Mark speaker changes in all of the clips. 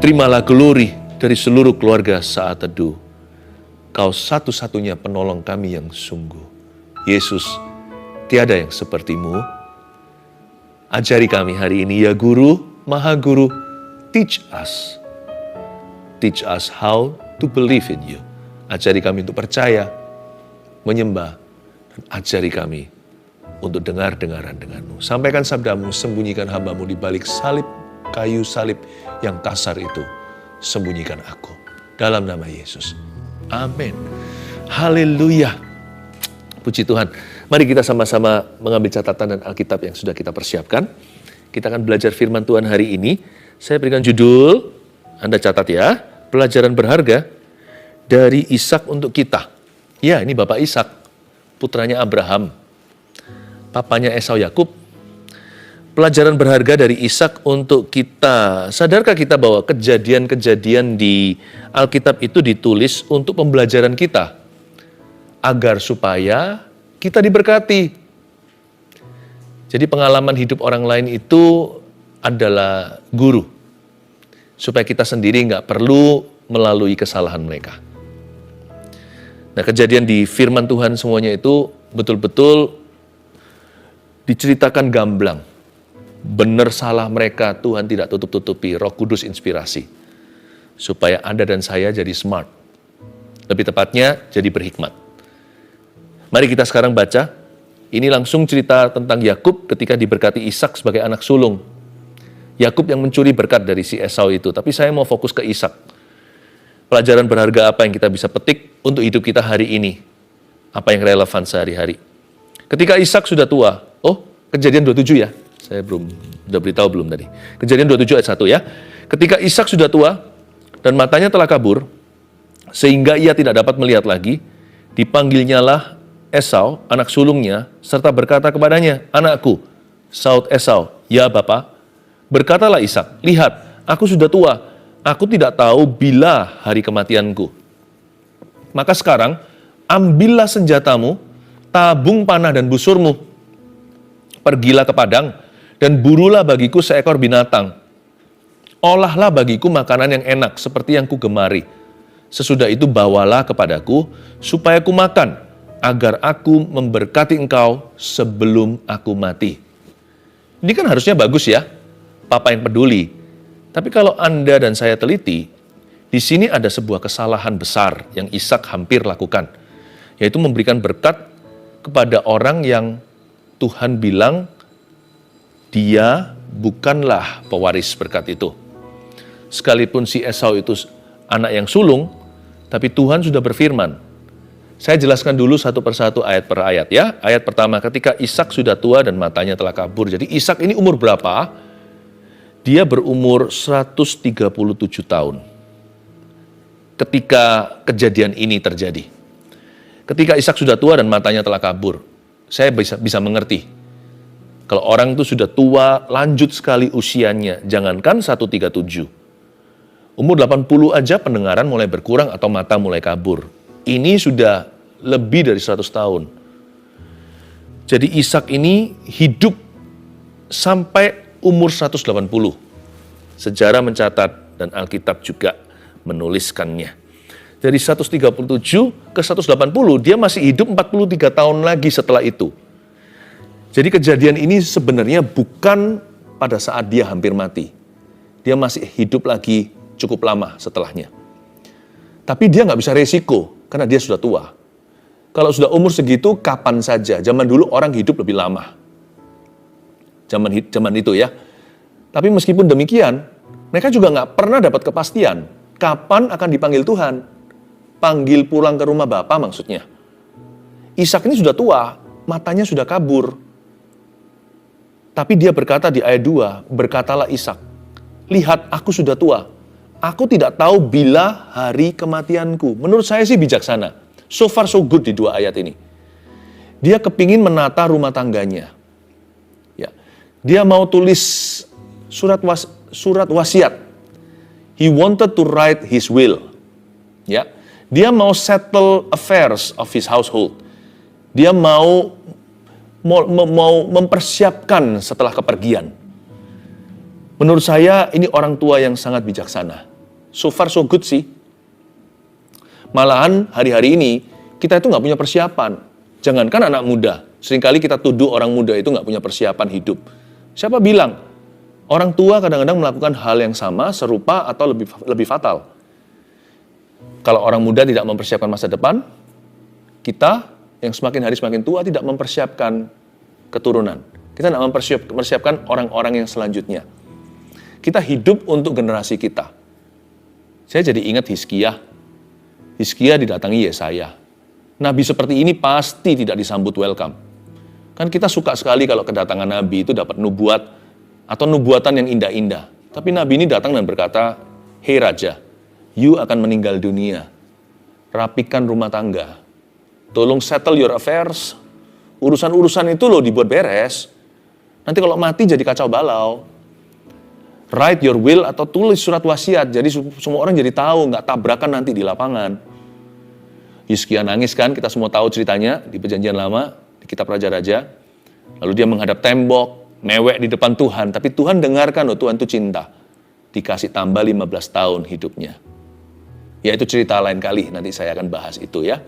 Speaker 1: Terimalah glory dari seluruh keluarga saat teduh. Kau satu-satunya penolong kami yang sungguh. Yesus, tiada yang sepertimu. Ajari kami hari ini ya Guru, Maha Guru, teach us. Teach us how to believe in you. Ajari kami untuk percaya, menyembah, dan ajari kami untuk dengar-dengaran denganmu. Sampaikan sabdamu, sembunyikan hambamu di balik salib, kayu salib yang kasar itu. Sembunyikan aku. Dalam nama Yesus. Amin. Haleluya. Puji Tuhan. Mari kita sama-sama mengambil catatan dan Alkitab yang sudah kita persiapkan. Kita akan belajar firman Tuhan hari ini. Saya berikan judul, Anda catat ya, pelajaran berharga dari Ishak untuk kita. Ya, ini Bapak Ishak, putranya Abraham, papanya Esau Yakub. Pelajaran berharga dari Ishak untuk kita. Sadarkah kita bahwa kejadian-kejadian di Alkitab itu ditulis untuk pembelajaran kita, agar supaya kita diberkati. Jadi pengalaman hidup orang lain itu adalah guru, supaya kita sendiri nggak perlu melalui kesalahan mereka. Nah, kejadian di firman Tuhan semuanya itu betul-betul diceritakan gamblang. Benar salah mereka Tuhan tidak tutup-tutupi, Roh Kudus inspirasi. Supaya Anda dan saya jadi smart. Lebih tepatnya jadi berhikmat. Mari kita sekarang baca. Ini langsung cerita tentang Yakub ketika diberkati Ishak sebagai anak sulung. Yakub yang mencuri berkat dari si Esau itu. Tapi saya mau fokus ke Ishak. Pelajaran berharga apa yang kita bisa petik untuk hidup kita hari ini? Apa yang relevan sehari-hari? Ketika Ishak sudah tua, Kejadian 27 ya, saya udah beritahu belum tadi. Kejadian 27 ayat 1 ya. Ketika Ishak sudah tua dan matanya telah kabur, sehingga ia tidak dapat melihat lagi, dipanggilnyalah Esau, anak sulungnya, serta berkata kepadanya, "Anakku," saut Esau, "Ya Bapa." Berkatalah Ishak, "Lihat, aku sudah tua, aku tidak tahu bila hari kematianku. Maka sekarang, ambillah senjatamu, tabung panah dan busurmu. Pergilah ke padang, dan burulah bagiku seekor binatang. Olahlah bagiku makanan yang enak, seperti yang kugemari. Sesudah itu bawalah kepadaku, supaya ku makan, agar aku memberkati engkau sebelum aku mati." Ini kan harusnya bagus ya, Papa yang peduli. Tapi kalau Anda dan saya teliti, di sini ada sebuah kesalahan besar yang Ishak hampir lakukan, yaitu memberikan berkat kepada orang yang Tuhan bilang dia bukanlah pewaris berkat itu. Sekalipun si Esau itu anak yang sulung, tapi Tuhan sudah berfirman. Saya jelaskan dulu satu persatu ayat per ayat ya. Ayat pertama, ketika Ishak sudah tua dan matanya telah kabur. Jadi Ishak ini umur berapa? Dia berumur 137 tahun. Ketika kejadian ini terjadi. Ketika Ishak sudah tua dan matanya telah kabur. Saya bisa mengerti. Kalau orang itu sudah tua, lanjut sekali usianya, jangankan 137. Umur 80 aja pendengaran mulai berkurang atau mata mulai kabur. Ini sudah lebih dari 100 tahun. Jadi Ishak ini hidup sampai umur 180. Sejarah mencatat dan Alkitab juga menuliskannya. Dari 137 ke 180, dia masih hidup 43 tahun lagi setelah itu. Jadi kejadian ini sebenarnya bukan pada saat dia hampir mati. Dia masih hidup lagi cukup lama setelahnya. Tapi dia nggak bisa resiko, karena dia sudah tua. Kalau sudah umur segitu, kapan saja. Zaman dulu orang hidup lebih lama. Zaman itu ya. Tapi meskipun demikian, mereka juga nggak pernah dapat kepastian kapan akan dipanggil Tuhan. Panggil pulang ke rumah Bapa maksudnya. Ishak ini sudah tua, matanya sudah kabur. Tapi dia berkata di ayat 2, berkatalah Ishak, "Lihat, aku sudah tua. Aku tidak tahu bila hari kematianku." Menurut saya sih bijaksana. So far so good di dua ayat ini. Dia kepingin menata rumah tangganya. Ya. Dia mau tulis surat wasiat. He wanted to write his will. Ya. Dia mau settle affairs of his household. Dia mau mempersiapkan setelah kepergian. Menurut saya ini orang tua yang sangat bijaksana. So far so good sih. Malahan hari-hari ini kita itu nggak punya persiapan. Jangankan anak muda, seringkali kita tuduh orang muda itu nggak punya persiapan hidup. Siapa bilang? Orang tua kadang-kadang melakukan hal yang sama, serupa, atau lebih fatal. Kalau orang muda tidak mempersiapkan masa depan, kita yang semakin hari semakin tua tidak mempersiapkan keturunan. Kita tidak mempersiapkan orang-orang yang selanjutnya. Kita hidup untuk generasi kita. Saya jadi ingat Hizkia. Hizkia didatangi Yesaya. Nabi seperti ini pasti tidak disambut welcome. Kan kita suka sekali kalau kedatangan Nabi itu dapat nubuat atau nubuatan yang indah-indah. Tapi Nabi ini datang dan berkata, "Hei Raja, you akan meninggal dunia. Rapikan rumah tangga. Tolong settle your affairs. Urusan-urusan itu loh dibuat beres. Nanti kalau mati jadi kacau balau. Write your will atau tulis surat wasiat. Jadi semua orang jadi tahu, nggak tabrakan nanti di lapangan." Hizkia nangis kan, kita semua tahu ceritanya di Perjanjian Lama, di kitab Raja-Raja. Lalu dia menghadap tembok, mewek di depan Tuhan. Tapi Tuhan dengarkan, oh Tuhan itu cinta. Dikasih tambah 15 tahun hidupnya. Ya itu cerita lain kali, nanti saya akan bahas itu ya.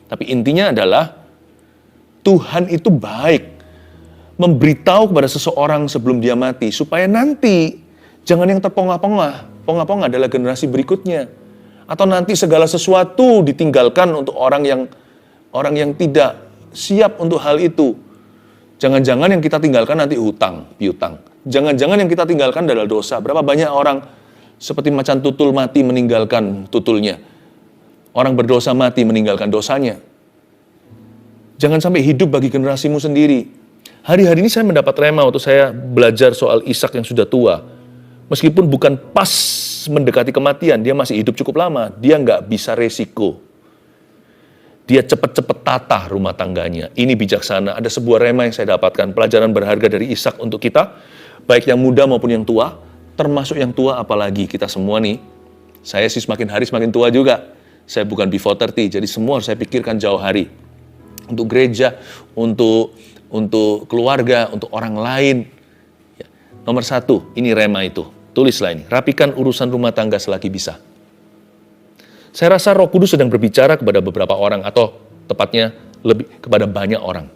Speaker 1: Tapi intinya adalah, Tuhan itu baik. Memberitahu kepada seseorang sebelum dia mati, supaya nanti jangan yang terpongah-pongah. Pongah-pongah adalah generasi berikutnya. Atau nanti segala sesuatu ditinggalkan untuk orang yang tidak siap untuk hal itu. Jangan-jangan yang kita tinggalkan nanti hutang, piutang. Jangan-jangan yang kita tinggalkan adalah dosa. Berapa banyak orang seperti macan tutul mati meninggalkan tutulnya. Orang berdosa mati meninggalkan dosanya. Jangan sampai hidup bagi generasimu sendiri. Hari-hari ini saya mendapat rema waktu saya belajar soal Ishak yang sudah tua. Meskipun bukan pas mendekati kematian, dia masih hidup cukup lama. Dia nggak bisa resiko. Dia cepat-cepat tata rumah tangganya. Ini bijaksana. Ada sebuah rema yang saya dapatkan. Pelajaran berharga dari Ishak untuk kita. Baik yang muda maupun yang tua. Termasuk yang tua apalagi kita semua nih. Saya sih semakin hari semakin tua juga. Saya bukan before 30. Jadi semua harus saya pikirkan jauh hari. Untuk gereja, untuk keluarga, untuk orang lain. Ya. Nomor 1, ini rema itu. Tulislah ini. Rapikan urusan rumah tangga selagi bisa. Saya rasa Roh Kudus sedang berbicara kepada beberapa orang, atau tepatnya lebih kepada banyak orang.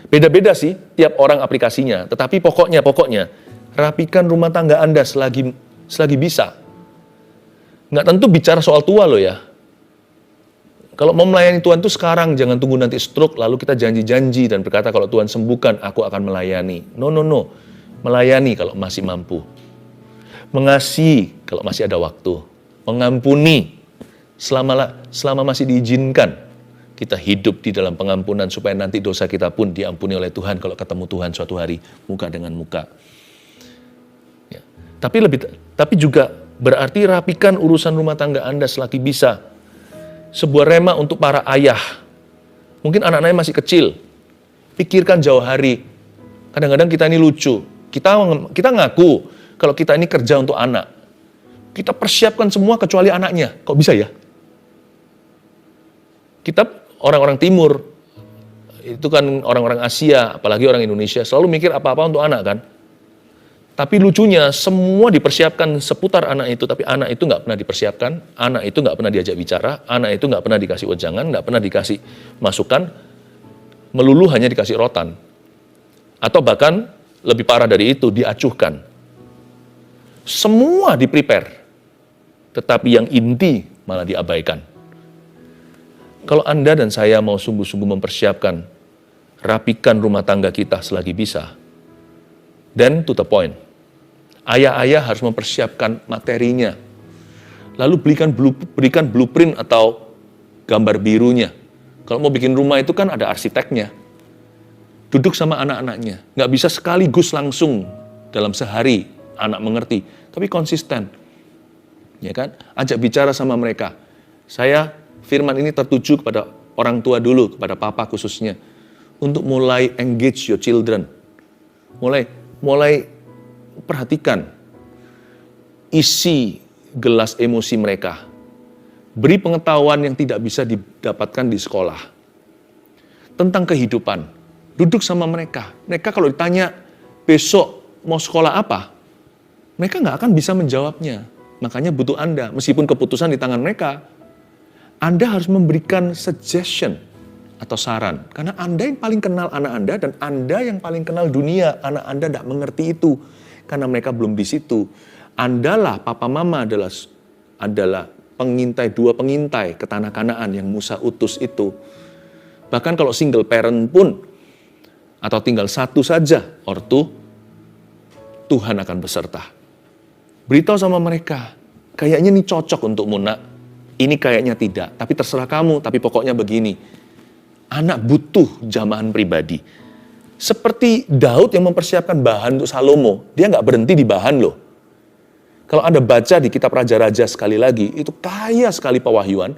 Speaker 1: Beda-beda sih tiap orang aplikasinya, tetapi pokoknya rapikan rumah tangga Anda selagi bisa. Nggak tentu bicara soal tua loh ya. Kalau mau melayani Tuhan itu sekarang, jangan tunggu nanti stroke, lalu kita janji-janji dan berkata kalau Tuhan sembuhkan, aku akan melayani. No. Melayani kalau masih mampu. Mengasihi kalau masih ada waktu. Mengampuni selama masih diizinkan. Kita hidup di dalam pengampunan supaya nanti dosa kita pun diampuni oleh Tuhan kalau ketemu Tuhan suatu hari muka dengan muka. Ya. Tapi juga berarti rapikan urusan rumah tangga Anda selagi bisa. Sebuah rema untuk para ayah. Mungkin anak-anaknya masih kecil. Pikirkan jauh hari. Kadang-kadang kita ini lucu. Kita ngaku kalau kita ini kerja untuk anak. Kita persiapkan semua kecuali anaknya. Kok bisa ya? Kita orang-orang timur, itu kan orang-orang Asia, apalagi orang Indonesia, selalu mikir apa-apa untuk anak kan. Tapi lucunya, semua dipersiapkan seputar anak itu, tapi anak itu nggak pernah dipersiapkan, anak itu nggak pernah diajak bicara, anak itu nggak pernah dikasih wejangan, nggak pernah dikasih masukan, melulu hanya dikasih rotan. Atau bahkan lebih parah dari itu, diacuhkan. Semua di-prepare, tetapi yang inti malah diabaikan. Kalau Anda dan saya mau sungguh-sungguh mempersiapkan, rapikan rumah tangga kita selagi bisa, then to the point. Ayah-ayah harus mempersiapkan materinya. Lalu berikan blueprint atau gambar birunya. Kalau mau bikin rumah itu kan ada arsiteknya. Duduk sama anak-anaknya. Nggak bisa sekaligus langsung dalam sehari anak mengerti. Tapi konsisten. Ya kan? Ajak bicara sama mereka. Firman ini tertuju kepada orang tua dulu, kepada papa khususnya. Untuk mulai engage your children. Mulai perhatikan isi gelas emosi mereka. Beri pengetahuan yang tidak bisa didapatkan di sekolah. Tentang kehidupan. Duduk sama mereka. Mereka kalau ditanya besok mau sekolah apa, mereka nggak akan bisa menjawabnya. Makanya butuh Anda, meskipun keputusan di tangan mereka, Anda harus memberikan suggestion atau saran. Karena Anda yang paling kenal anak Anda dan Anda yang paling kenal dunia. Anak Anda tidak mengerti itu karena mereka belum di situ. Anda lah, papa mama adalah pengintai, dua pengintai ke tanah Kanaan yang Musa utus itu. Bahkan kalau single parent pun, atau tinggal satu saja ortu, Tuhan akan beserta. Beritahu sama mereka, kayaknya ini cocok untukmu nak, ini kayaknya tidak, tapi terserah kamu, tapi pokoknya begini. Anak butuh jamahan pribadi. Seperti Daud yang mempersiapkan bahan untuk Salomo, dia nggak berhenti di bahan loh. Kalau Anda baca di kitab Raja-Raja sekali lagi, itu kaya sekali pewahyuan.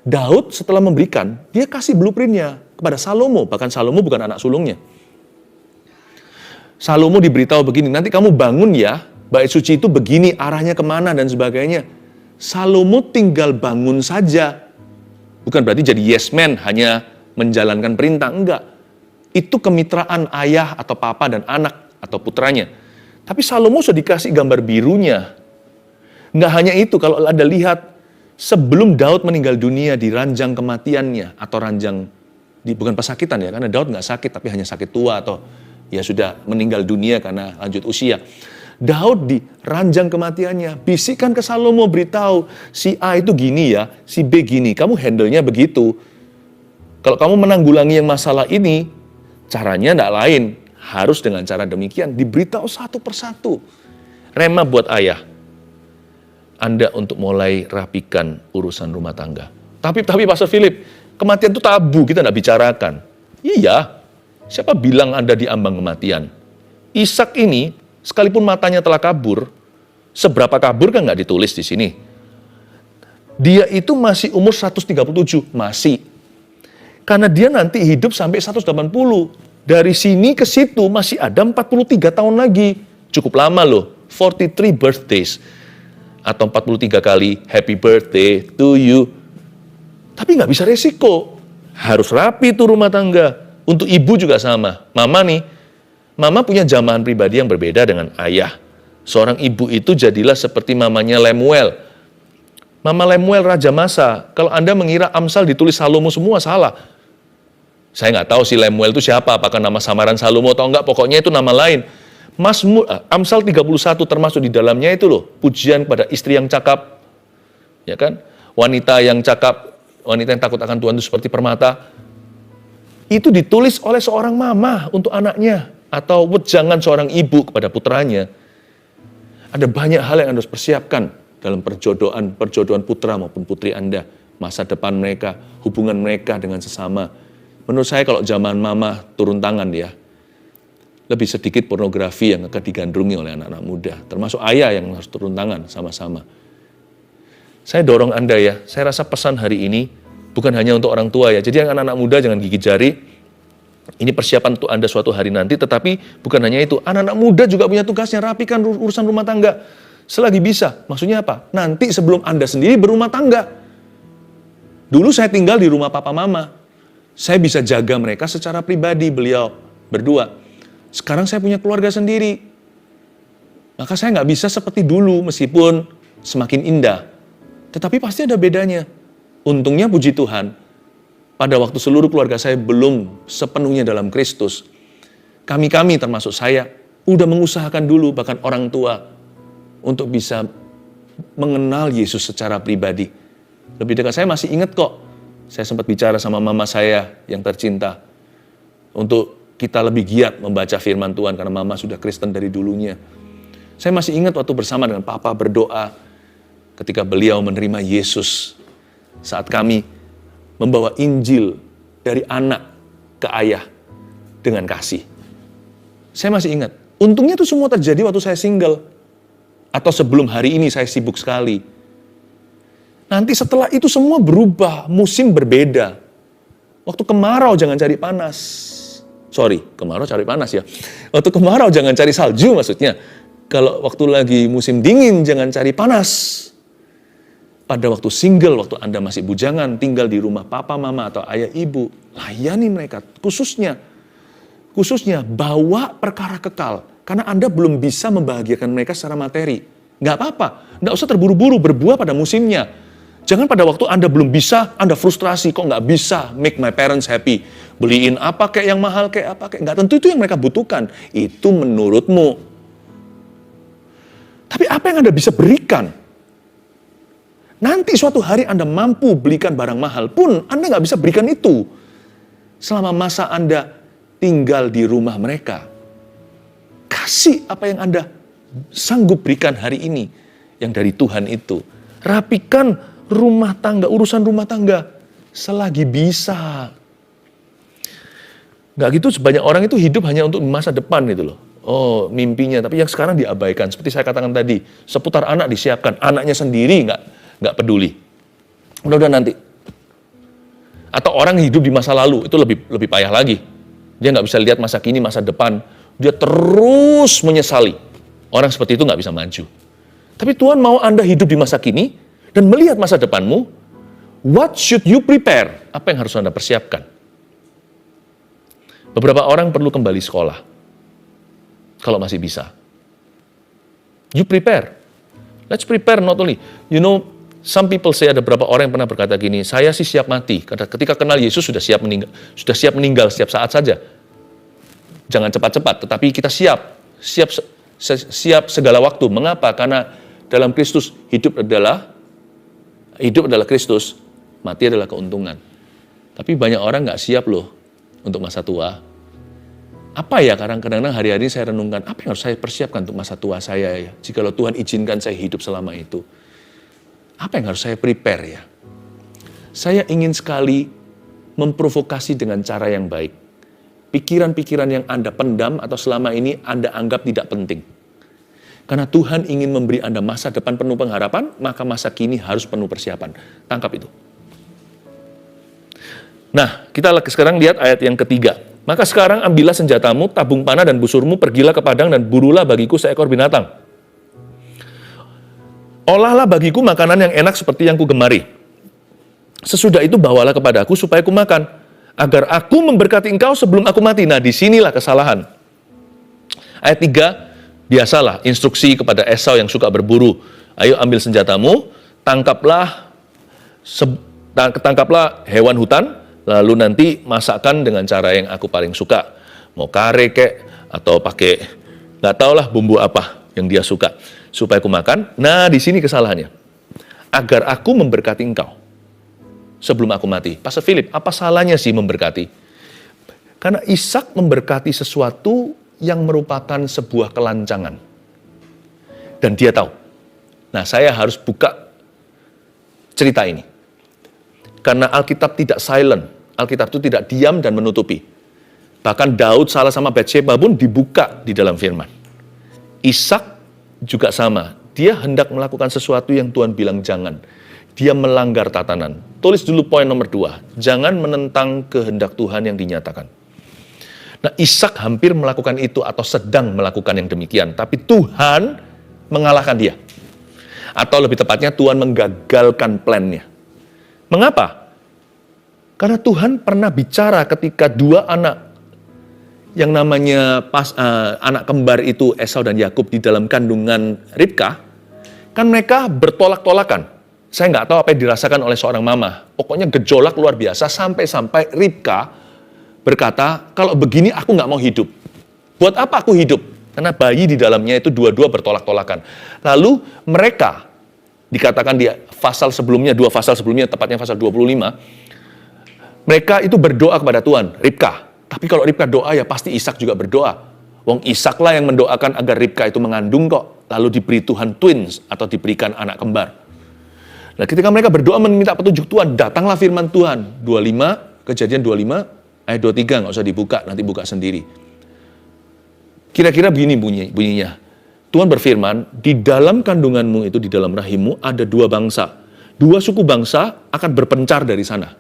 Speaker 1: Daud setelah memberikan, dia kasih blueprintnya kepada Salomo, bahkan Salomo bukan anak sulungnya. Salomo diberitahu begini, nanti kamu bangun ya, bait suci itu begini, arahnya kemana dan sebagainya. Salomo tinggal bangun saja. Bukan berarti jadi yes man, hanya menjalankan perintah, enggak. Itu kemitraan ayah atau papa dan anak atau putranya. Tapi Salomo sudah dikasih gambar birunya. Enggak hanya itu, kalau Anda lihat, sebelum Daud meninggal dunia di ranjang kematiannya, atau ranjang, bukan pesakitan ya, karena Daud nggak sakit, tapi hanya sakit tua, atau ya sudah meninggal dunia karena lanjut usia. Daud di ranjang kematiannya, bisikan ke Salomo, beritahu, si A itu gini ya, si B gini, kamu handle-nya begitu. Kalau kamu menanggulangi yang masalah ini, caranya tidak lain, harus dengan cara demikian, diberitahu satu persatu. Rema buat ayah, Anda untuk mulai rapikan urusan rumah tangga. Tapi Pastor Philip, kematian itu tabu, kita tidak bicarakan. Iya, siapa bilang Anda di ambang kematian? Ishak ini, sekalipun matanya telah kabur, seberapa kabur kan nggak ditulis di sini. Dia itu masih umur 137, masih. Karena dia nanti hidup sampai 180. Dari sini ke situ masih ada 43 tahun lagi. Cukup lama loh, 43 birthdays. Atau 43 kali happy birthday to you. Tapi nggak bisa resiko. Harus rapi tuh rumah tangga. Untuk ibu juga sama. Mama nih, mama punya jamahan pribadi yang berbeda dengan ayah. Seorang ibu itu jadilah seperti mamanya Lemuel. Mama Lemuel Raja Masa. Kalau Anda mengira Amsal ditulis Salomo semua, salah. Saya nggak tahu si Lemuel itu siapa, apakah nama samaran Salomo atau enggak, pokoknya itu nama lain. Amsal 31 termasuk di dalamnya itu loh, pujian pada istri yang cakap, ya kan? Wanita yang cakap, wanita yang takut akan Tuhan itu seperti permata. Itu ditulis oleh seorang mama untuk anaknya, atau wejangan seorang ibu kepada putranya. Ada banyak hal yang Anda harus persiapkan dalam perjodohan putra maupun putri Anda, masa depan mereka, hubungan mereka dengan sesama. Menurut saya kalau zaman mama turun tangan ya, lebih sedikit pornografi yang akan digandrungi oleh anak-anak muda. Termasuk ayah yang harus turun tangan sama-sama. Saya dorong Anda ya, saya rasa pesan hari ini bukan hanya untuk orang tua ya. Jadi yang anak-anak muda jangan gigit jari. Ini persiapan untuk Anda suatu hari nanti, tetapi bukan hanya itu. Anak-anak muda juga punya tugasnya, rapikan urusan rumah tangga. Selagi bisa. Maksudnya apa? Nanti sebelum Anda sendiri berumah tangga. Dulu saya tinggal di rumah papa mama. Saya bisa jaga mereka secara pribadi, beliau berdua. Sekarang saya punya keluarga sendiri. Maka saya nggak bisa seperti dulu, meskipun semakin indah. Tetapi pasti ada bedanya. Untungnya puji Tuhan, pada waktu seluruh keluarga saya belum sepenuhnya dalam Kristus, kami termasuk saya, udah mengusahakan dulu, bahkan orang tua, untuk bisa mengenal Yesus secara pribadi. Lebih dekat, saya masih ingat kok, saya sempat bicara sama mama saya yang tercinta, untuk kita lebih giat membaca firman Tuhan, karena mama sudah Kristen dari dulunya. Saya masih ingat waktu bersama dengan papa berdoa, ketika beliau menerima Yesus, saat kami membawa Injil dari anak ke ayah dengan kasih. Saya masih ingat, untungnya itu semua terjadi waktu saya single, atau sebelum hari ini saya sibuk sekali. Nanti setelah itu semua berubah, musim berbeda. Waktu kemarau jangan cari panas. Sorry, kemarau cari panas ya. Waktu kemarau jangan cari salju maksudnya. Kalau waktu lagi musim dingin jangan cari panas. Pada waktu single, waktu Anda masih bujangan, tinggal di rumah papa, mama, atau ayah, ibu, layani mereka. Khususnya bawa perkara kekal. Karena Anda belum bisa membahagiakan mereka secara materi. Nggak apa-apa. Nggak usah terburu-buru, berbuah pada musimnya. Jangan pada waktu Anda belum bisa, Anda frustrasi, kok nggak bisa make my parents happy. Beliin apa kayak yang mahal, kayak apa kayak. Nggak tentu itu yang mereka butuhkan. Itu menurutmu. Tapi apa yang Anda bisa berikan? Nanti suatu hari Anda mampu belikan barang mahal pun, Anda nggak bisa berikan itu. Selama masa Anda tinggal di rumah mereka. Kasih apa yang Anda sanggup berikan hari ini. Yang dari Tuhan itu. Rapikan rumah tangga, urusan rumah tangga. Selagi bisa. Nggak gitu, sebanyak orang itu hidup hanya untuk masa depan gitu loh. Oh, mimpinya. Tapi yang sekarang diabaikan. Seperti saya katakan tadi, seputar anak disiapkan. Anaknya sendiri nggak peduli. Mudah-mudahan nanti. Atau orang hidup di masa lalu, itu lebih payah lagi. Dia nggak bisa lihat masa kini, masa depan. Dia terus menyesali. Orang seperti itu nggak bisa maju. Tapi Tuhan mau Anda hidup di masa kini, dan melihat masa depanmu. What should you prepare? Apa yang harus Anda persiapkan? Beberapa orang perlu kembali sekolah. Kalau masih bisa. You prepare. Let's prepare not only. You know, some people say, ada beberapa orang yang pernah berkata gini, saya sih siap mati. Ketika kenal Yesus sudah siap meninggal setiap saat saja. Jangan cepat-cepat, tetapi kita siap segala waktu. Mengapa? Karena dalam Kristus hidup adalah Kristus, mati adalah keuntungan. Tapi banyak orang nggak siap loh untuk masa tua. Apa ya, kadang-kadang hari-hari saya renungkan, apa yang harus saya persiapkan untuk masa tua saya ya? Jikalau Tuhan izinkan saya hidup selama itu. Apa yang harus saya prepare ya? Saya ingin sekali memprovokasi dengan cara yang baik. Pikiran-pikiran yang Anda pendam atau selama ini Anda anggap tidak penting. Karena Tuhan ingin memberi Anda masa depan penuh pengharapan, maka masa kini harus penuh persiapan. Tangkap itu. Nah, kita sekarang lihat ayat yang ketiga. Maka sekarang ambillah senjatamu, tabung panah dan busurmu, pergilah ke padang dan burulah bagiku seekor binatang. Olahlah bagiku makanan yang enak seperti yang kugemari. Sesudah itu bawalah kepadaku supaya ku makan, agar aku memberkati engkau sebelum aku mati. Nah, disinilah kesalahan. Ayat 3, biasalah instruksi kepada Esau yang suka berburu. Ayo ambil senjatamu, tangkaplah hewan hutan, lalu nanti masakkan dengan cara yang aku paling suka. Mau kare kek, atau pakai, nggak tahulah bumbu apa yang dia suka. Supaya aku makan. Nah, di sini kesalahannya. Agar aku memberkati engkau sebelum aku mati. Pastor Philip, apa salahnya sih memberkati? Karena Ishak memberkati sesuatu yang merupakan sebuah kelancangan. Dan dia tahu. Nah, saya harus buka cerita ini. Karena Alkitab tidak silent. Alkitab itu tidak diam dan menutupi. Bahkan Daud salah sama Batsheba pun dibuka di dalam firman. Ishak juga sama. Dia hendak melakukan sesuatu yang Tuhan bilang jangan. Dia melanggar tatanan. Tulis dulu poin nomor 2. Jangan menentang kehendak Tuhan yang dinyatakan. Nah, Ishak hampir melakukan itu atau sedang melakukan yang demikian. Tapi Tuhan mengalahkan dia. Atau lebih tepatnya Tuhan menggagalkan plannya. Mengapa? Karena Tuhan pernah bicara ketika dua anak yang namanya anak kembar itu Esau dan Yakub di dalam kandungan Ribka, kan mereka bertolak-tolakan. Saya nggak tahu apa yang dirasakan oleh seorang mama. Pokoknya gejolak luar biasa sampai-sampai Ribka berkata, kalau begini aku nggak mau hidup. Buat apa aku hidup? Karena bayi di dalamnya itu dua-dua bertolak-tolakan. Lalu mereka, dikatakan di pasal sebelumnya, 2 pasal sebelumnya, tepatnya pasal 25, mereka itu berdoa kepada Tuhan, Ribka. Tapi kalau Ribka doa ya pasti Ishak juga berdoa. Wong Ishak lah yang mendoakan agar Ribka itu mengandung kok. Lalu diberi Tuhan twins atau diberikan anak kembar. Nah, ketika mereka berdoa meminta petunjuk Tuhan, datanglah firman Tuhan. 25, Kejadian 25, ayat 23, nggak usah dibuka, nanti buka sendiri. Kira-kira begini bunyinya. Tuhan berfirman, di dalam kandunganmu itu, di dalam rahimmu, ada 2 bangsa. 2 suku bangsa akan berpencar dari sana.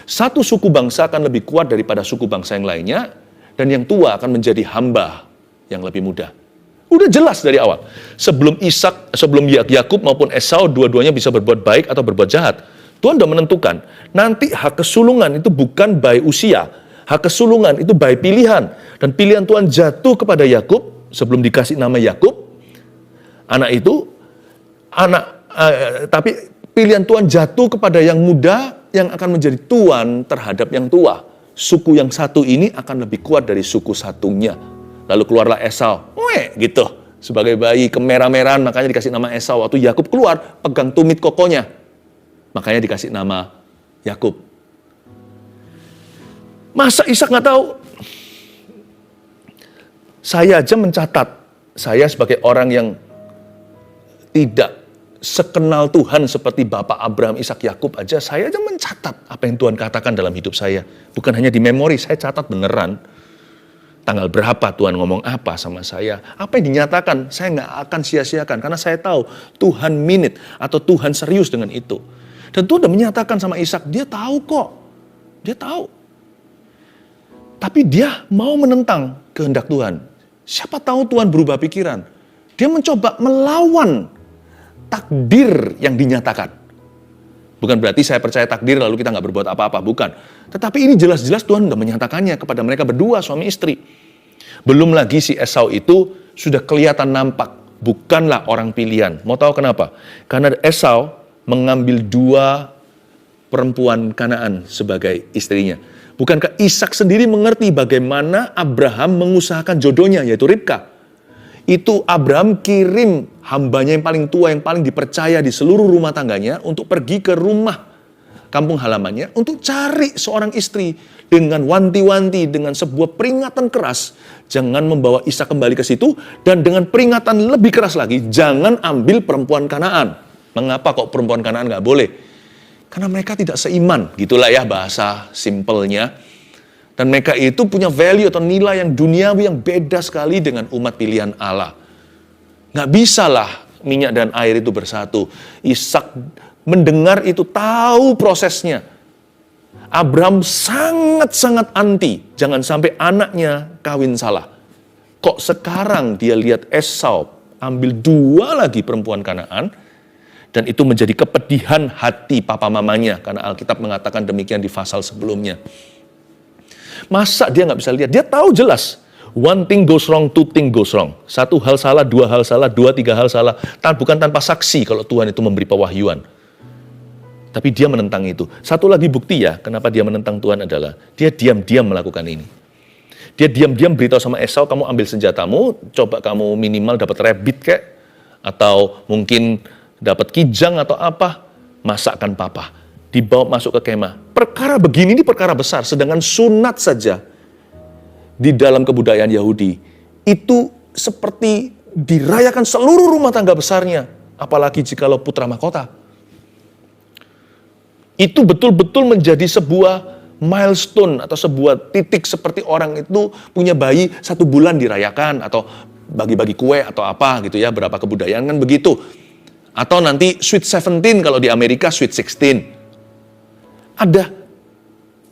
Speaker 1: Satu suku bangsa akan lebih kuat daripada suku bangsa yang lainnya, dan yang tua akan menjadi hamba yang lebih muda. Udah jelas dari awal. Sebelum Yakub maupun Esau, dua-duanya bisa berbuat baik atau berbuat jahat. Tuhan sudah menentukan, nanti hak kesulungan itu bukan by usia. Hak kesulungan itu by pilihan. Dan pilihan Tuhan jatuh kepada Yakub, sebelum dikasih nama Yakub, Anak itu, tapi pilihan Tuhan jatuh kepada yang muda yang akan menjadi tuan terhadap yang tua. Suku yang satu ini akan lebih kuat dari suku satunya. Lalu keluarlah Esau, gitu. Sebagai bayi kemerah-merahan, makanya dikasih nama Esau. Waktu Yakub keluar, pegang tumit kokonya. Makanya dikasih nama Yakub. Masa Ishak nggak tahu? Saya aja mencatat, saya sebagai orang yang tidak sekenal Tuhan seperti Bapak Abraham, Ishak, Yakub aja, saya aja mencatat apa yang Tuhan katakan dalam hidup saya. Bukan hanya di memori, saya catat beneran. Tanggal berapa Tuhan ngomong apa sama saya. Apa yang dinyatakan, saya nggak akan sia-siakan. Karena saya tahu Tuhan minute atau Tuhan serius dengan itu. Dan Tuhan udah menyatakan sama Ishak, dia tahu kok. Dia tahu. Tapi dia mau menentang kehendak Tuhan. Siapa tahu Tuhan berubah pikiran. Dia mencoba melawan takdir yang dinyatakan. Bukan berarti saya percaya takdir lalu kita nggak berbuat apa-apa, bukan. Tetapi ini jelas-jelas Tuhan udah menyatakannya kepada mereka berdua, suami istri. Belum lagi si Esau itu sudah kelihatan nampak, bukanlah orang pilihan. Mau tahu kenapa? Karena Esau mengambil 2 perempuan Kanaan sebagai istrinya. Bukankah Ishak sendiri mengerti bagaimana Abraham mengusahakan jodohnya, yaitu Ribka? Itu Abraham kirim hambanya yang paling tua, yang paling dipercaya di seluruh rumah tangganya untuk pergi ke rumah kampung halamannya untuk cari seorang istri dengan wanti-wanti, dengan sebuah peringatan keras, jangan membawa Ishak kembali ke situ, dan dengan peringatan lebih keras lagi, jangan ambil perempuan Kanaan. Mengapa kok perempuan Kanaan nggak boleh? Karena mereka tidak seiman, gitulah ya bahasa simpelnya. Dan mereka itu punya value atau nilai yang duniawi yang beda sekali dengan umat pilihan Allah. Nggak bisalah minyak dan air itu bersatu. Ishak mendengar itu, tahu prosesnya. Abraham sangat-sangat anti, jangan sampai anaknya kawin salah. Kok sekarang dia lihat Esau ambil 2 lagi perempuan Kanaan, dan itu menjadi kepedihan hati papa mamanya, karena Alkitab mengatakan demikian di pasal sebelumnya. Masa dia nggak bisa lihat? Dia tahu jelas. 1 thing goes wrong, 2 thing goes wrong. 1 hal salah, 2 hal salah, 2, 3 hal salah. Bukan tanpa saksi kalau Tuhan itu memberi pewahyuan. Tapi dia menentang itu. Satu lagi bukti ya, kenapa dia menentang Tuhan adalah, dia diam-diam melakukan ini. Dia diam-diam beritahu sama Esau, kamu ambil senjatamu, coba kamu minimal dapat rabbit kek, atau mungkin dapat kijang atau apa, masakkan papa. Dibawa masuk ke kemah. Perkara begini ini perkara besar, sedangkan sunat saja di dalam kebudayaan Yahudi itu seperti dirayakan seluruh rumah tangga besarnya, apalagi jikalau putra mahkota. Itu betul-betul menjadi sebuah milestone atau sebuah titik, seperti orang itu punya bayi 1 bulan dirayakan atau bagi-bagi kue atau apa gitu ya, berapa kebudayaan kan begitu. Atau nanti Sweet 17 kalau di Amerika Sweet 16.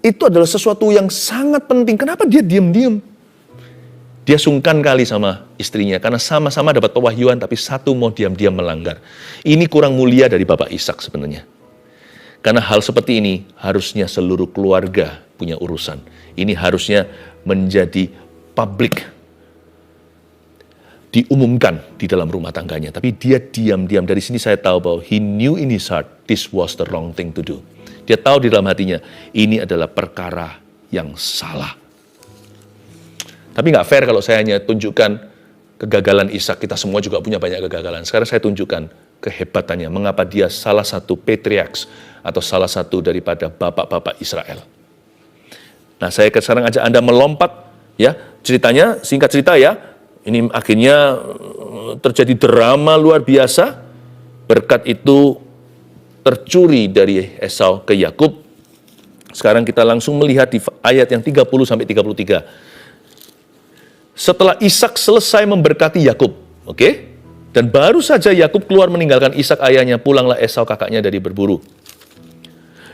Speaker 1: Itu adalah sesuatu yang sangat penting. Kenapa dia diam-diam? Dia sungkan kali sama istrinya, karena sama-sama dapat pewahyuan, tapi satu mau diam-diam melanggar. Ini kurang mulia dari Bapak Ishak sebenarnya. Karena hal seperti ini harusnya seluruh keluarga punya urusan. Ini harusnya menjadi publik, diumumkan di dalam rumah tangganya. Tapi dia diam-diam. Dari sini saya tahu bahwa he knew in his heart this was the wrong thing to do. Dia tahu di dalam hatinya, ini adalah perkara yang salah. Tapi nggak fair kalau saya hanya tunjukkan kegagalan Ishak. Kita semua juga punya banyak kegagalan. Sekarang saya tunjukkan kehebatannya. Mengapa dia salah satu patriarchs atau salah satu daripada bapak-bapak Israel. Nah, saya sekarang ajak Anda melompat, ya. Ceritanya, singkat cerita ya, ini akhirnya terjadi drama luar biasa. Berkat itu tercuri dari Esau ke Yakub. Sekarang kita langsung melihat di ayat yang 30 sampai 33. Setelah Ishak selesai memberkati Yakub, oke? Dan baru saja Yakub keluar meninggalkan Ishak ayahnya, pulanglah Esau kakaknya dari berburu.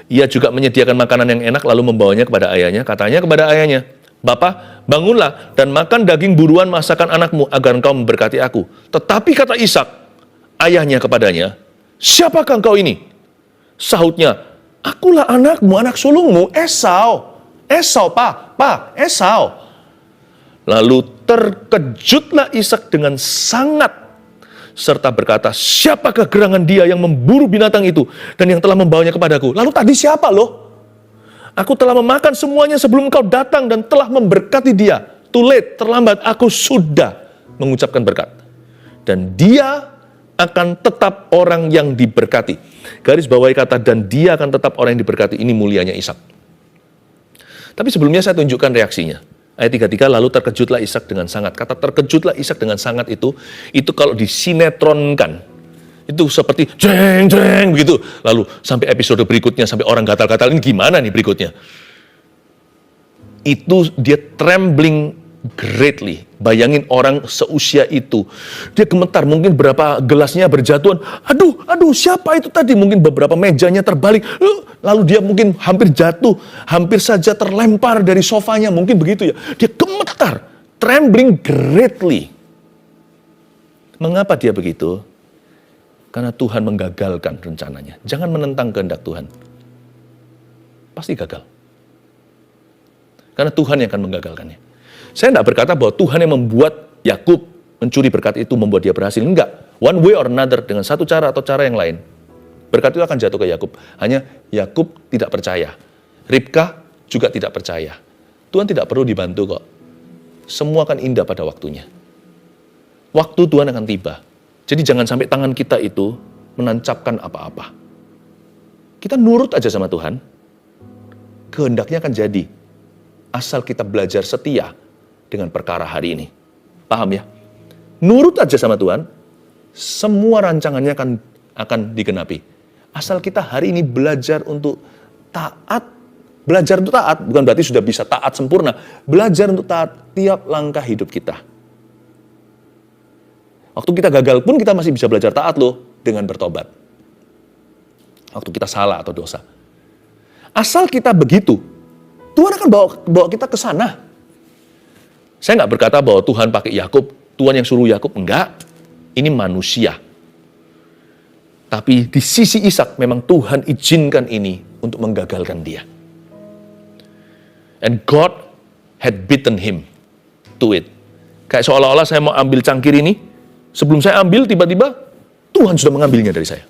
Speaker 1: Ia juga menyediakan makanan yang enak lalu membawanya kepada ayahnya. Katanya kepada ayahnya, "Bapa, bangunlah dan makan daging buruan masakan anakmu agar engkau memberkati aku." Tetapi kata Ishak, ayahnya kepadanya, "Siapakah engkau ini?" Sahutnya, "Akulah anakmu, anak sulungmu, Esau." Esau, Esau. Lalu terkejutlah Ishak dengan sangat, serta berkata, siapakah gerangan dia yang memburu binatang itu dan yang telah membawanya kepadaku? Lalu tadi siapa loh? Aku telah memakan semuanya sebelum engkau datang dan telah memberkati dia. Too late, terlambat, aku sudah mengucapkan berkat. Dan dia akan tetap orang yang diberkati. Garis bawahi kata, dan dia akan tetap orang yang diberkati. Ini mulianya Ishak. Tapi sebelumnya saya tunjukkan reaksinya. Ayat 33, lalu terkejutlah Ishak dengan sangat. Kata terkejutlah Ishak dengan sangat itu kalau disinetronkan, itu seperti jeng jeng begitu. Lalu sampai episode berikutnya, sampai orang gatal-gatal, ini gimana nih berikutnya? Itu dia trembling greatly. Bayangin orang seusia itu. Dia gemetar, mungkin berapa gelasnya berjatuhan. Aduh, siapa itu tadi? Mungkin beberapa mejanya terbalik. Lalu dia mungkin hampir jatuh, hampir saja terlempar dari sofanya. Mungkin begitu ya. Dia gemetar, trembling greatly. Mengapa dia begitu? Karena Tuhan menggagalkan rencananya. Jangan menentang kehendak Tuhan. Pasti gagal. Karena Tuhan yang akan menggagalkannya. Saya tidak berkata bahwa Tuhan yang membuat Yakub mencuri berkat itu membuat dia berhasil. Enggak. One way or another, dengan satu cara atau cara yang lain, berkat itu akan jatuh ke Yakub. Hanya Yakub tidak percaya. Ribka juga tidak percaya. Tuhan tidak perlu dibantu kok. Semua akan indah pada waktunya. Waktu Tuhan akan tiba. Jadi jangan sampai tangan kita itu menancapkan apa-apa. Kita nurut aja sama Tuhan. Kehendaknya akan jadi. Asal kita belajar setia dengan perkara hari ini. Paham ya? Nurut aja sama Tuhan, semua rancangannya akan digenapi. Asal kita hari ini belajar untuk taat. Belajar untuk taat, bukan berarti sudah bisa taat sempurna. Belajar untuk taat tiap langkah hidup kita. Waktu kita gagal pun kita masih bisa belajar taat loh, dengan bertobat. Waktu kita salah atau dosa. Asal kita begitu, Tuhan akan bawa kita ke sana. Saya nggak berkata bahwa Tuhan pakai Yakub, Tuhan yang suruh Yakub, enggak. Ini manusia. Tapi di sisi Ishak memang Tuhan izinkan ini untuk menggagalkan dia. And God had beaten him to it. Kayak seolah-olah saya mau ambil cangkir ini, sebelum saya ambil tiba-tiba Tuhan sudah mengambilnya dari saya.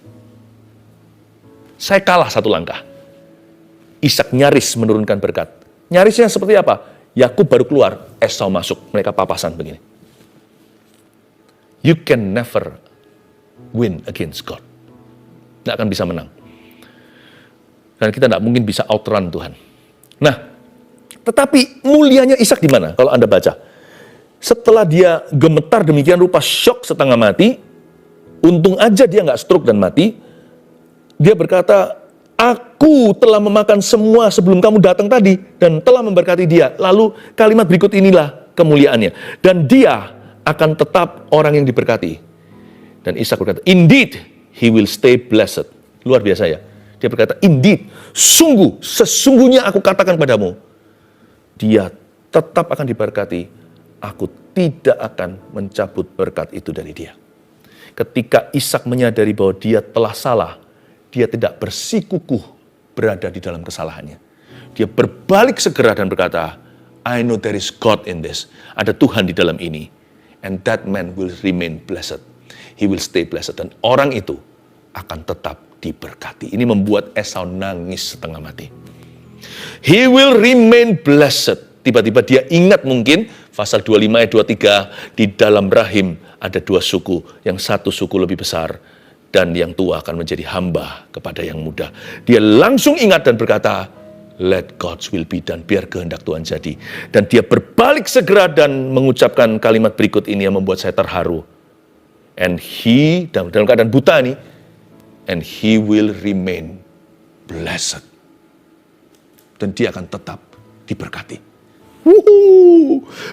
Speaker 1: Saya kalah satu langkah. Ishak nyaris menurunkan berkat. Nyarisnya seperti apa? Yakub baru keluar, Esau masuk, mereka papasan begini. You can never win against God. Nggak akan bisa menang. Dan kita nggak mungkin bisa outrun Tuhan. Nah, tetapi mulianya Ishak di mana? Kalau Anda baca. Setelah dia gemetar demikian rupa, shock setengah mati, untung aja dia nggak stroke dan mati, dia berkata, aku telah memakan semua sebelum kamu datang tadi dan telah memberkati dia. Lalu kalimat berikut inilah kemuliaannya. Dan dia akan tetap orang yang diberkati. Dan Ishak berkata, indeed, he will stay blessed. Luar biasa ya. Dia berkata, indeed, sungguh, sesungguhnya aku katakan padamu, dia tetap akan diberkati. Aku tidak akan mencabut berkat itu dari dia. Ketika Ishak menyadari bahwa dia telah salah, dia tidak bersikukuh berada di dalam kesalahannya. Dia berbalik segera dan berkata, I know there is God in this. Ada Tuhan di dalam ini. And that man will remain blessed. He will stay blessed. Dan orang itu akan tetap diberkati. Ini membuat Esau nangis setengah mati. He will remain blessed. Tiba-tiba dia ingat mungkin, pasal 25 ayat 23, di dalam rahim ada dua suku. Yang satu suku lebih besar. Dan yang tua akan menjadi hamba kepada yang muda. Dia langsung ingat dan berkata, let God's will be done, biar kehendak Tuhan jadi. Dan dia berbalik segera dan mengucapkan kalimat berikut ini yang membuat saya terharu. And he, dalam keadaan buta nih, and he will remain blessed. Dan dia akan tetap diberkati.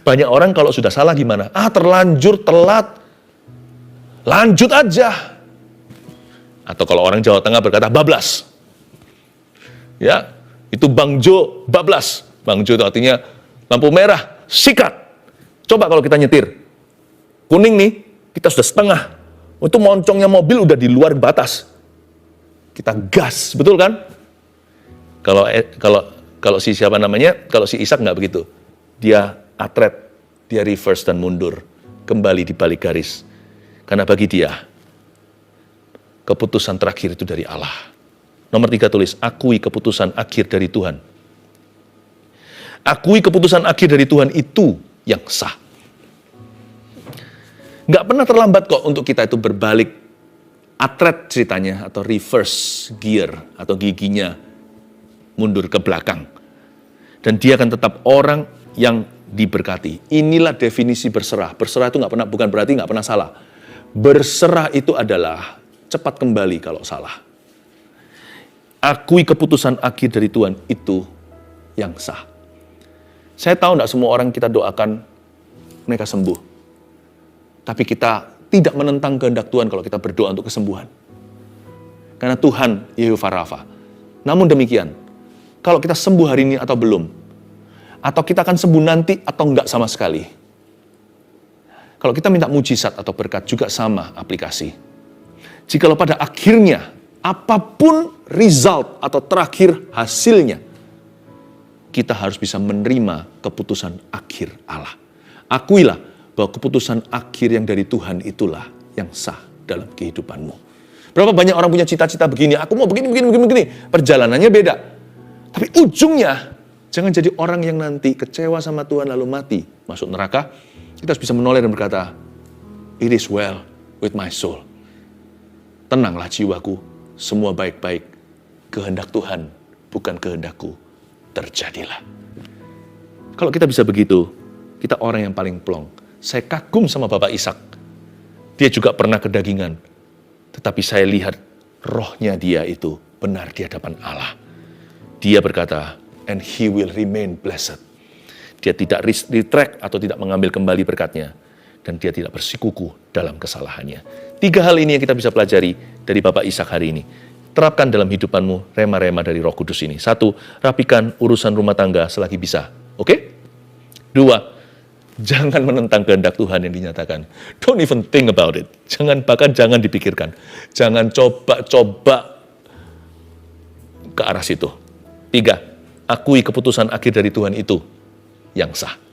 Speaker 1: Banyak orang kalau sudah salah gimana? Terlanjur, telat. Lanjut aja. Atau kalau orang Jawa Tengah berkata bablas. Ya, itu Bang Jo bablas. Bang Jo itu artinya lampu merah, sikat. Coba kalau kita nyetir. Kuning nih, kita sudah setengah. Itu moncongnya mobil udah di luar batas. Kita gas, betul kan? Kalau si siapa namanya? Kalau si Ishak nggak begitu. Dia atret, dia reverse dan mundur. Kembali di balik garis. Karena bagi dia, keputusan terakhir itu dari Allah. Nomor 3 tulis, akui keputusan akhir dari Tuhan. Akui keputusan akhir dari Tuhan itu yang sah. Nggak pernah terlambat kok untuk kita itu berbalik atret ceritanya, atau reverse gear, atau giginya mundur ke belakang. Dan dia akan tetap orang yang diberkati. Inilah definisi berserah. Berserah itu bukan berarti nggak pernah salah. Berserah itu adalah cepat kembali kalau salah. Akui keputusan akhir dari Tuhan itu yang sah. Saya tahu tidak semua orang kita doakan mereka sembuh. Tapi kita tidak menentang kehendak Tuhan kalau kita berdoa untuk kesembuhan. Karena Tuhan Yehova Rafa. Namun demikian, kalau kita sembuh hari ini atau belum, atau kita akan sembuh nanti atau enggak sama sekali. Kalau kita minta mujizat atau berkat juga sama aplikasi. Jikalau pada akhirnya, apapun result atau terakhir hasilnya, kita harus bisa menerima keputusan akhir Allah. Akuilah bahwa keputusan akhir yang dari Tuhan itulah yang sah dalam kehidupanmu. Berapa banyak orang punya cita-cita begini, aku mau begini. Perjalanannya beda. Tapi ujungnya, jangan jadi orang yang nanti kecewa sama Tuhan lalu mati, masuk neraka. Kita harus bisa menoleh dan berkata, it is well with my soul. Tenanglah jiwaku, semua baik-baik. Kehendak Tuhan, bukan kehendakku, terjadilah. Kalau kita bisa begitu, kita orang yang paling plong. Saya kagum sama Bapak Ishak. Dia juga pernah kedagingan. Tetapi saya lihat rohnya dia itu benar di hadapan Allah. Dia berkata, and he will remain blessed. Dia tidak retract atau tidak mengambil kembali berkatnya. Dan dia tidak bersikukuh dalam kesalahannya. 3 hal ini yang kita bisa pelajari dari Bapak Ishak hari ini. Terapkan dalam hidupanmu rema-rema dari Roh Kudus ini. 1, rapikan urusan rumah tangga selagi bisa. Oke? 2, jangan menentang kehendak Tuhan yang dinyatakan. Don't even think about it. Bahkan jangan dipikirkan. Jangan coba-coba ke arah situ. 3, akui keputusan akhir dari Tuhan itu yang sah.